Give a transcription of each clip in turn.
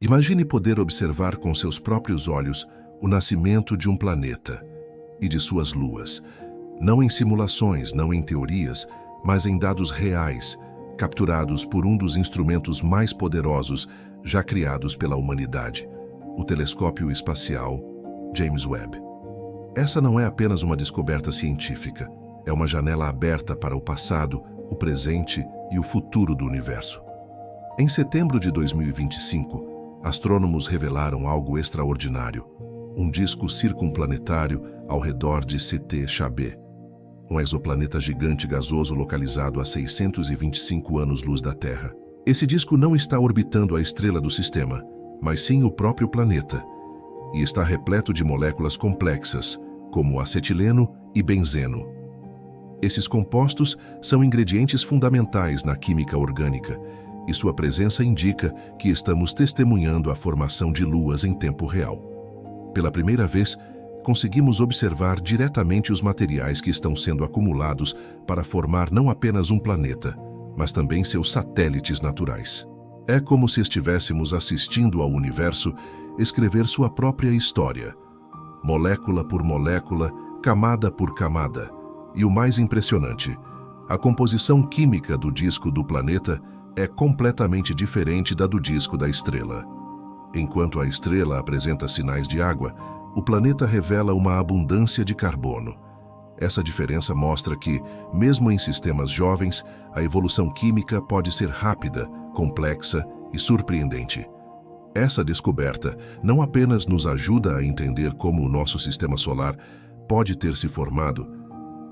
Imagine poder observar com seus próprios olhos o nascimento de um planeta e de suas luas, não em simulações, não em teorias, mas em dados reais, capturados por um dos instrumentos mais poderosos já criados pela humanidade, o telescópio espacial James Webb. Essa não é apenas uma descoberta científica, é uma janela aberta para o passado, o presente e o futuro do universo. Em setembro de 2025, astrônomos revelaram algo extraordinário, um disco circunplanetário ao redor de CT-Chabé, um exoplaneta gigante gasoso localizado a 625 anos-luz da Terra. Esse disco não está orbitando a estrela do sistema, mas sim o próprio planeta, e está repleto de moléculas complexas, como acetileno e benzeno. Esses compostos são ingredientes fundamentais na química orgânica, e sua presença indica que estamos testemunhando a formação de luas em tempo real. Pela primeira vez, conseguimos observar diretamente os materiais que estão sendo acumulados para formar não apenas um planeta, mas também seus satélites naturais. É como se estivéssemos assistindo ao universo escrever sua própria história, molécula por molécula, camada por camada. E o mais impressionante, a composição química do disco do planeta é completamente diferente da do disco da estrela. Enquanto a estrela apresenta sinais de água, o planeta revela uma abundância de carbono. Essa diferença mostra que, mesmo em sistemas jovens, a evolução química pode ser rápida, complexa e surpreendente. Essa descoberta não apenas nos ajuda a entender como o nosso sistema solar pode ter se formado,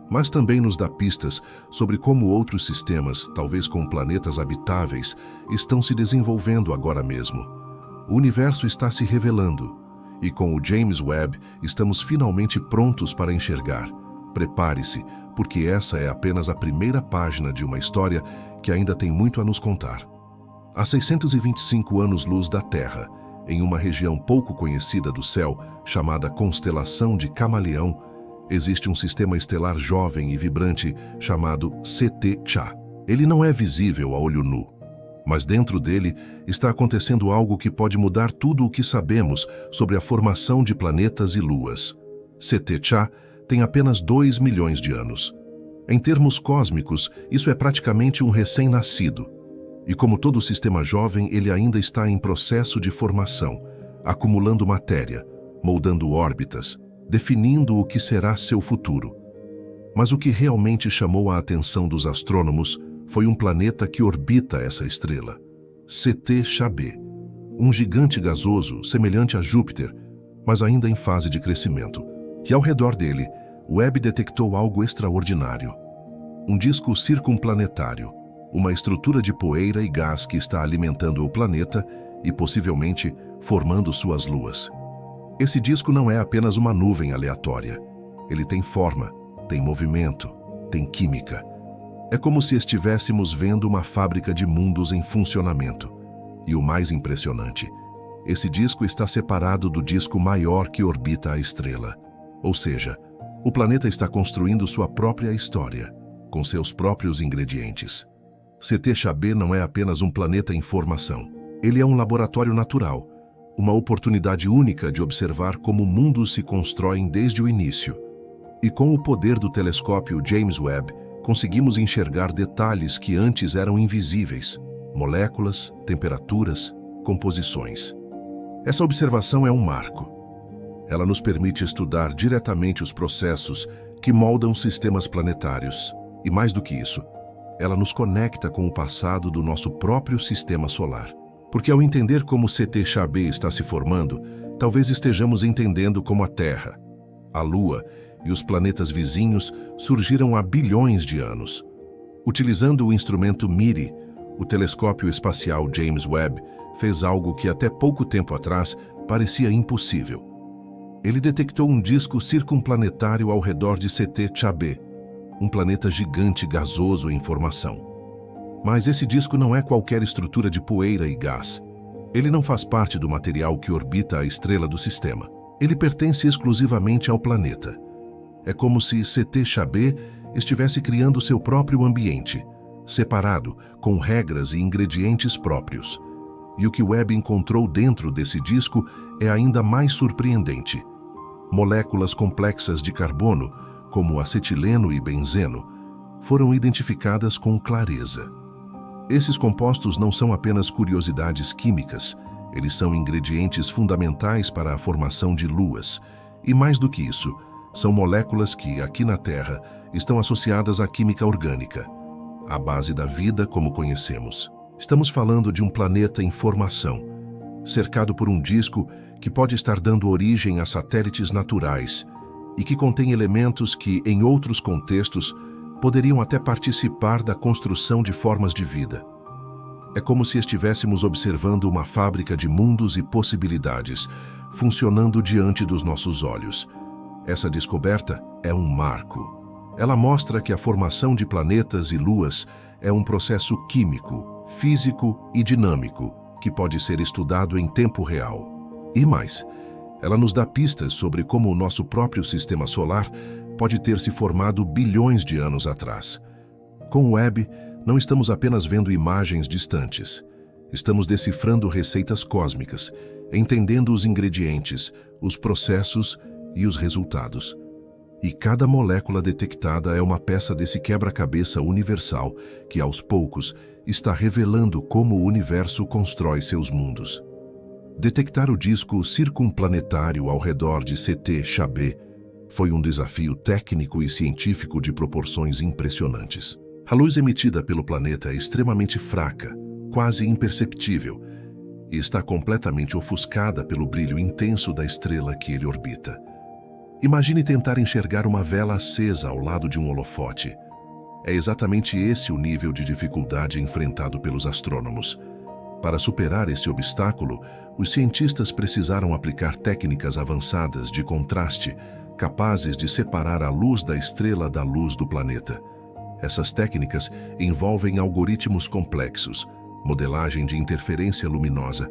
mas também nos dá pistas sobre como outros sistemas, talvez com planetas habitáveis, estão se desenvolvendo agora mesmo. O universo está se revelando, e com o James Webb estamos finalmente prontos para enxergar. Prepare-se, porque essa é apenas a primeira página de uma história que ainda tem muito a nos contar. Há 625 anos-luz da Terra, em uma região pouco conhecida do céu, chamada Constelação de Camaleão, existe um sistema estelar jovem e vibrante chamado CT-Cha. Ele não é visível a olho nu, mas dentro dele está acontecendo algo que pode mudar tudo o que sabemos sobre a formação de planetas e luas. CT-Cha tem apenas 2 milhões de anos. Em termos cósmicos, isso é praticamente um recém-nascido. E como todo sistema jovem, ele ainda está em processo de formação, acumulando matéria, moldando órbitas, definindo o que será seu futuro. Mas o que realmente chamou a atenção dos astrônomos foi um planeta que orbita essa estrela, CT-Chabé, um gigante gasoso semelhante a Júpiter, mas ainda em fase de crescimento. E ao redor dele, Webb detectou algo extraordinário. Um disco circunplanetário, uma estrutura de poeira e gás que está alimentando o planeta e, possivelmente, formando suas luas. Esse disco não é apenas uma nuvem aleatória. Ele tem forma, tem movimento, tem química. É como se estivéssemos vendo uma fábrica de mundos em funcionamento. E o mais impressionante, esse disco está separado do disco maior que orbita a estrela. Ou seja, o planeta está construindo sua própria história, com seus próprios ingredientes. CT-Chabé não é apenas um planeta em formação. Ele é um laboratório natural, uma oportunidade única de observar como mundos se constroem desde o início. E com o poder do telescópio James Webb, conseguimos enxergar detalhes que antes eram invisíveis: moléculas, temperaturas, composições. Essa observação é um marco. Ela nos permite estudar diretamente os processos que moldam sistemas planetários. E mais do que isso, ela nos conecta com o passado do nosso próprio sistema solar. Porque ao entender como CT-Chabé está se formando, talvez estejamos entendendo como a Terra, a Lua e os planetas vizinhos surgiram há bilhões de anos. Utilizando o instrumento MIRI, o telescópio espacial James Webb fez algo que até pouco tempo atrás parecia impossível. Ele detectou um disco circunplanetário ao redor de CT-Chabé, um planeta gigante gasoso em formação. Mas esse disco não é qualquer estrutura de poeira e gás. Ele não faz parte do material que orbita a estrela do sistema. Ele pertence exclusivamente ao planeta. É como se CT-Chabé estivesse criando seu próprio ambiente, separado, com regras e ingredientes próprios. E o que Webb encontrou dentro desse disco é ainda mais surpreendente. Moléculas complexas de carbono, como acetileno e benzeno, foram identificadas com clareza. Esses compostos não são apenas curiosidades químicas, eles são ingredientes fundamentais para a formação de luas. E mais do que isso, são moléculas que, aqui na Terra, estão associadas à química orgânica, a base da vida como conhecemos. Estamos falando de um planeta em formação, cercado por um disco que pode estar dando origem a satélites naturais e que contém elementos que, em outros contextos, poderiam até participar da construção de formas de vida. É como se estivéssemos observando uma fábrica de mundos e possibilidades, funcionando diante dos nossos olhos. Essa descoberta é um marco. Ela mostra que a formação de planetas e luas é um processo químico, físico e dinâmico que pode ser estudado em tempo real. E mais, ela nos dá pistas sobre como o nosso próprio sistema solar pode ter se formado bilhões de anos atrás. Com o Webb, não estamos apenas vendo imagens distantes. Estamos decifrando receitas cósmicas, entendendo os ingredientes, os processos e os resultados. E cada molécula detectada é uma peça desse quebra-cabeça universal que, aos poucos, está revelando como o universo constrói seus mundos. Detectar o disco circumplanetário ao redor de CT-CHB foi um desafio técnico e científico de proporções impressionantes. A luz emitida pelo planeta é extremamente fraca, quase imperceptível, e está completamente ofuscada pelo brilho intenso da estrela que ele orbita. Imagine tentar enxergar uma vela acesa ao lado de um holofote. É exatamente esse o nível de dificuldade enfrentado pelos astrônomos. Para superar esse obstáculo, os cientistas precisaram aplicar técnicas avançadas de contraste, capazes de separar a luz da estrela da luz do planeta. Essas técnicas envolvem algoritmos complexos, modelagem de interferência luminosa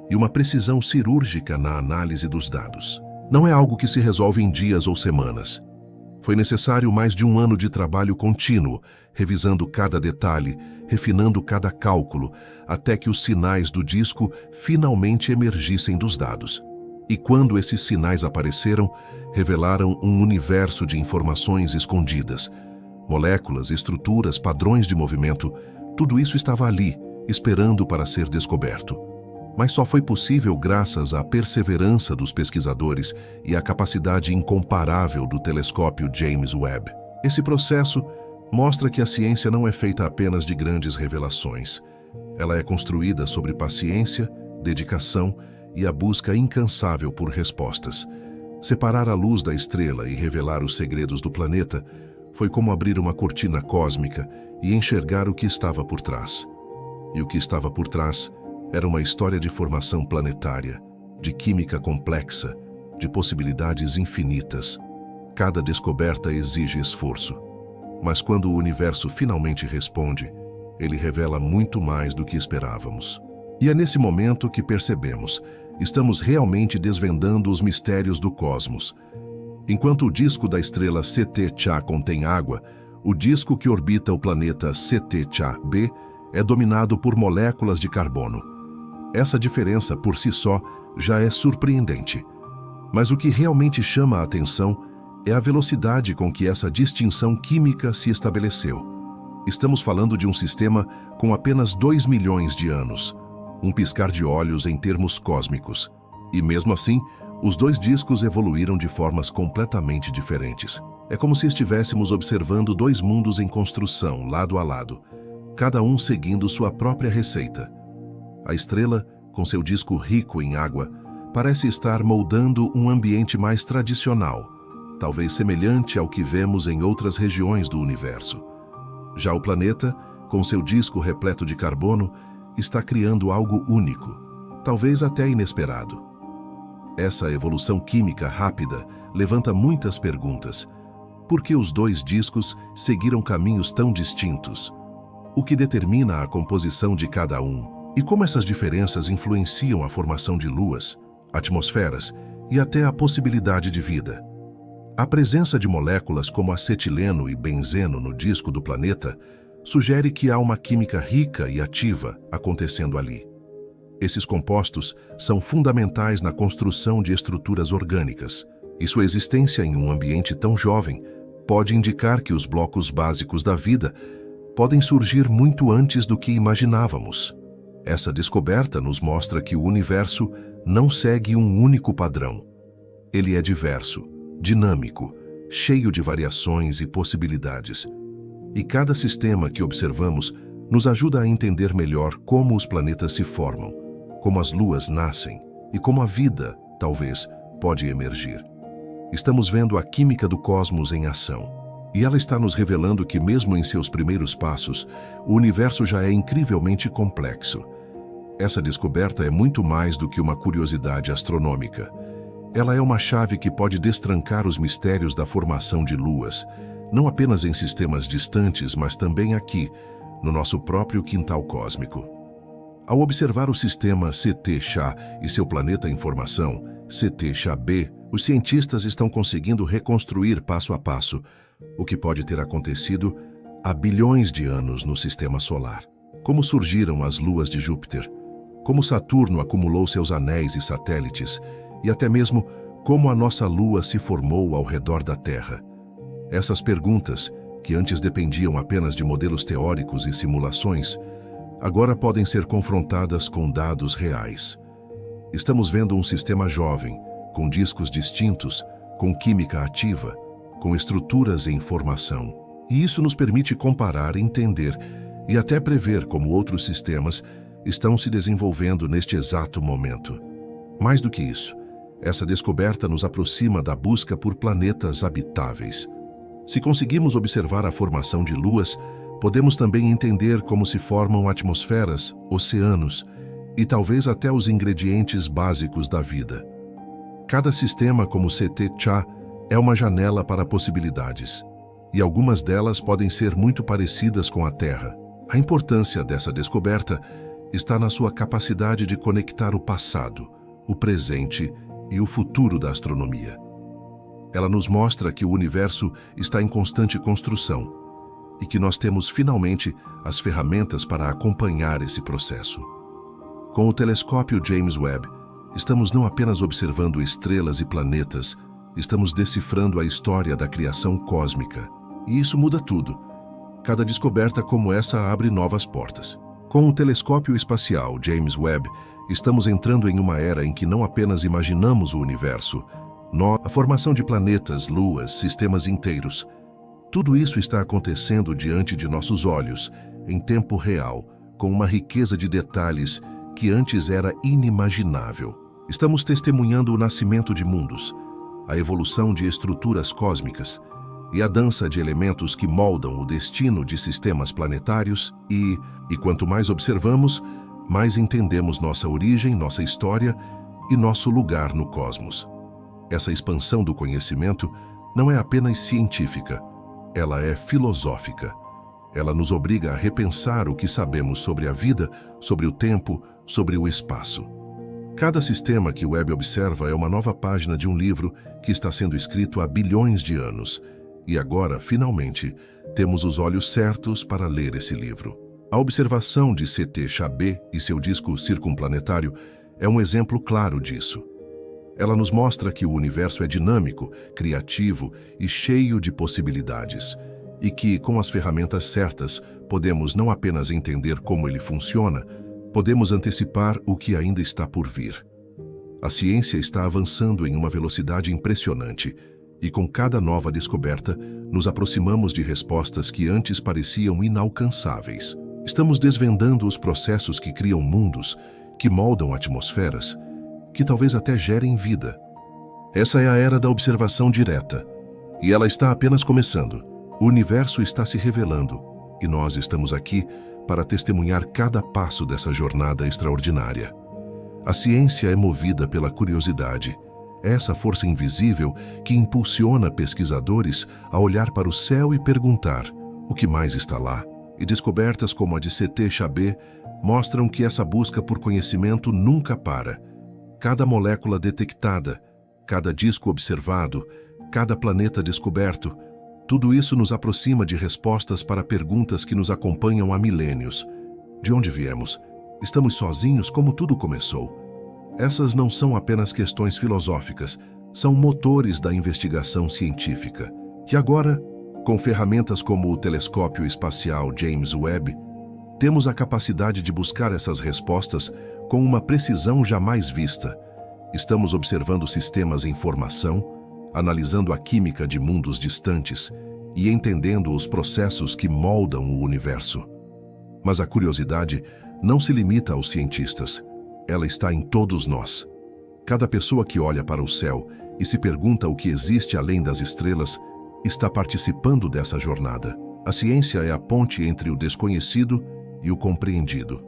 e uma precisão cirúrgica na análise dos dados. Não é algo que se resolve em dias ou semanas. Foi necessário mais de um ano de trabalho contínuo, revisando cada detalhe, refinando cada cálculo, até que os sinais do disco finalmente emergissem dos dados. E quando esses sinais apareceram, revelaram um universo de informações escondidas. Moléculas, estruturas, padrões de movimento, tudo isso estava ali, esperando para ser descoberto. Mas só foi possível graças à perseverança dos pesquisadores e à capacidade incomparável do telescópio James Webb. Esse processo mostra que a ciência não é feita apenas de grandes revelações. Ela é construída sobre paciência, dedicação e a busca incansável por respostas. Separar a luz da estrela e revelar os segredos do planeta foi como abrir uma cortina cósmica e enxergar o que estava por trás. E o que estava por trás era uma história de formação planetária, de química complexa, de possibilidades infinitas. Cada descoberta exige esforço. Mas quando o universo finalmente responde, ele revela muito mais do que esperávamos. E é nesse momento que percebemos, estamos realmente desvendando os mistérios do cosmos. Enquanto o disco da estrela CT-CHA contém água, o disco que orbita o planeta CT-CHA-B é dominado por moléculas de carbono. Essa diferença, por si só, já é surpreendente. Mas o que realmente chama a atenção é a velocidade com que essa distinção química se estabeleceu. Estamos falando de um sistema com apenas 2 milhões de anos, um piscar de olhos em termos cósmicos. E mesmo assim, os dois discos evoluíram de formas completamente diferentes. É como se estivéssemos observando dois mundos em construção, lado a lado, cada um seguindo sua própria receita. A estrela, com seu disco rico em água, parece estar moldando um ambiente mais tradicional, talvez semelhante ao que vemos em outras regiões do universo. Já o planeta, com seu disco repleto de carbono, está criando algo único, talvez até inesperado. Essa evolução química rápida levanta muitas perguntas. Por que os dois discos seguiram caminhos tão distintos? O que determina a composição de cada um? E como essas diferenças influenciam a formação de luas, atmosferas e até a possibilidade de vida? A presença de moléculas como acetileno e benzeno no disco do planeta sugere que há uma química rica e ativa acontecendo ali. Esses compostos são fundamentais na construção de estruturas orgânicas, e sua existência em um ambiente tão jovem pode indicar que os blocos básicos da vida podem surgir muito antes do que imaginávamos. Essa descoberta nos mostra que o universo não segue um único padrão. Ele é diverso, dinâmico, cheio de variações e possibilidades. E cada sistema que observamos nos ajuda a entender melhor como os planetas se formam, como as luas nascem e como a vida, talvez, pode emergir. Estamos vendo a química do cosmos em ação, e ela está nos revelando que, mesmo em seus primeiros passos, o universo já é incrivelmente complexo. Essa descoberta é muito mais do que uma curiosidade astronômica. Ela é uma chave que pode destrancar os mistérios da formação de luas, não apenas em sistemas distantes, mas também aqui, no nosso próprio quintal cósmico. Ao observar o sistema CT-Cha e seu planeta em formação, CT-Cha-b, os cientistas estão conseguindo reconstruir passo a passo o que pode ter acontecido há bilhões de anos no sistema solar. Como surgiram as luas de Júpiter, como Saturno acumulou seus anéis e satélites, e até mesmo como a nossa Lua se formou ao redor da Terra. Essas perguntas, que antes dependiam apenas de modelos teóricos e simulações, agora podem ser confrontadas com dados reais. Estamos vendo um sistema jovem, com discos distintos, com química ativa, com estruturas em formação. E isso nos permite comparar, entender e até prever como outros sistemas estão se desenvolvendo neste exato momento. Mais do que isso, essa descoberta nos aproxima da busca por planetas habitáveis. Se conseguimos observar a formação de luas, podemos também entender como se formam atmosferas, oceanos e talvez até os ingredientes básicos da vida. Cada sistema como CT-Cha é uma janela para possibilidades, e algumas delas podem ser muito parecidas com a Terra. A importância dessa descoberta está na sua capacidade de conectar o passado, o presente e o futuro da astronomia. Ela nos mostra que o universo está em constante construção e que nós temos finalmente as ferramentas para acompanhar esse processo. Com o telescópio James Webb, estamos não apenas observando estrelas e planetas, estamos decifrando a história da criação cósmica. E isso muda tudo. Cada descoberta como essa abre novas portas. Com o telescópio espacial James Webb, estamos entrando em uma era em que não apenas imaginamos o universo, a formação de planetas, luas, sistemas inteiros. Tudo isso está acontecendo diante de nossos olhos, em tempo real, com uma riqueza de detalhes que antes era inimaginável. Estamos testemunhando o nascimento de mundos, a evolução de estruturas cósmicas e a dança de elementos que moldam o destino de sistemas planetários e quanto mais observamos, mais entendemos nossa origem, nossa história e nosso lugar no cosmos. Essa expansão do conhecimento não é apenas científica, ela é filosófica. Ela nos obriga a repensar o que sabemos sobre a vida, sobre o tempo, sobre o espaço. Cada sistema que o Webb observa é uma nova página de um livro que está sendo escrito há bilhões de anos. E agora, finalmente, temos os olhos certos para ler esse livro. A observação de CT-Cha-b e seu disco circunplanetário é um exemplo claro disso. Ela nos mostra que o universo é dinâmico, criativo e cheio de possibilidades, e que, com as ferramentas certas, podemos não apenas entender como ele funciona, podemos antecipar o que ainda está por vir. A ciência está avançando em uma velocidade impressionante, e com cada nova descoberta, nos aproximamos de respostas que antes pareciam inalcançáveis. Estamos desvendando os processos que criam mundos, que moldam atmosferas, que talvez até gerem vida. Essa é a era da observação direta, e ela está apenas começando. O universo está se revelando, e nós estamos aqui para testemunhar cada passo dessa jornada extraordinária. A ciência é movida pela curiosidade. É essa força invisível que impulsiona pesquisadores a olhar para o céu e perguntar o que mais está lá. E descobertas como a de CT-Cha-b mostram que essa busca por conhecimento nunca para. Cada molécula detectada, cada disco observado, cada planeta descoberto, tudo isso nos aproxima de respostas para perguntas que nos acompanham há milênios. De onde viemos? Estamos sozinhos como tudo começou. Essas não são apenas questões filosóficas, são motores da investigação científica. E agora, com ferramentas como o telescópio espacial James Webb, temos a capacidade de buscar essas respostas com uma precisão jamais vista. Estamos observando sistemas em formação, analisando a química de mundos distantes e entendendo os processos que moldam o universo. Mas a curiosidade não se limita aos cientistas. Ela está em todos nós. Cada pessoa que olha para o céu e se pergunta o que existe além das estrelas está participando dessa jornada. A ciência é a ponte entre o desconhecido e o compreendido.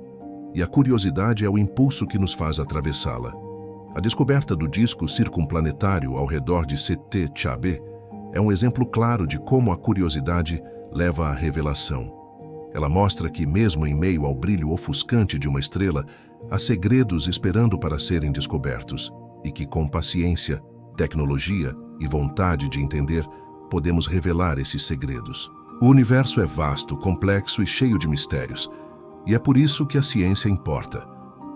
E a curiosidade é o impulso que nos faz atravessá-la. A descoberta do disco circunplanetário ao redor de CT-CHB é um exemplo claro de como a curiosidade leva à revelação. Ela mostra que, mesmo em meio ao brilho ofuscante de uma estrela, há segredos esperando para serem descobertos e que, com paciência, tecnologia e vontade de entender, podemos revelar esses segredos. O universo é vasto, complexo e cheio de mistérios, e é por isso que a ciência importa,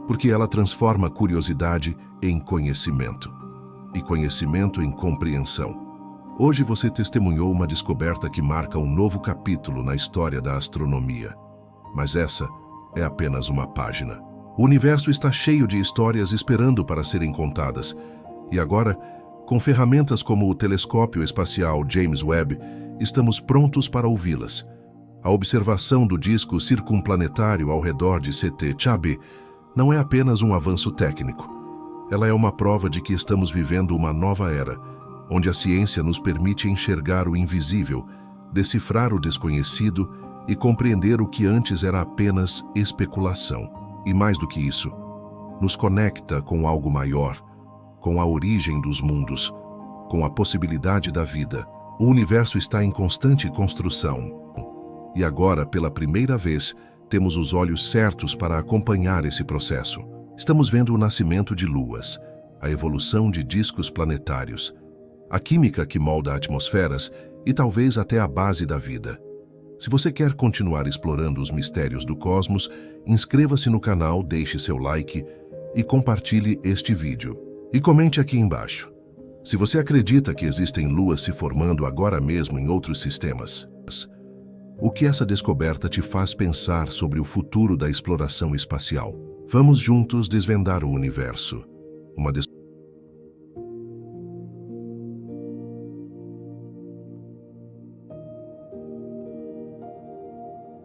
porque ela transforma a curiosidade em conhecimento, e conhecimento em compreensão. Hoje você testemunhou uma descoberta que marca um novo capítulo na história da astronomia. Mas essa é apenas uma página. O universo está cheio de histórias esperando para serem contadas, e agora, com ferramentas como o telescópio espacial James Webb, estamos prontos para ouvi-las. A observação do disco circunplanetário ao redor de CT-CHB não é apenas um avanço técnico. Ela é uma prova de que estamos vivendo uma nova era, onde a ciência nos permite enxergar o invisível, decifrar o desconhecido e compreender o que antes era apenas especulação. E mais do que isso, nos conecta com algo maior, com a origem dos mundos, com a possibilidade da vida. O universo está em constante construção. E agora, pela primeira vez, temos os olhos certos para acompanhar esse processo. Estamos vendo o nascimento de luas, a evolução de discos planetários, a química que molda atmosferas e talvez até a base da vida. Se você quer continuar explorando os mistérios do cosmos, inscreva-se no canal, deixe seu like e compartilhe este vídeo. E comente aqui embaixo se você acredita que existem luas se formando agora mesmo em outros sistemas. O que essa descoberta te faz pensar sobre o futuro da exploração espacial? Vamos juntos desvendar o universo. Uma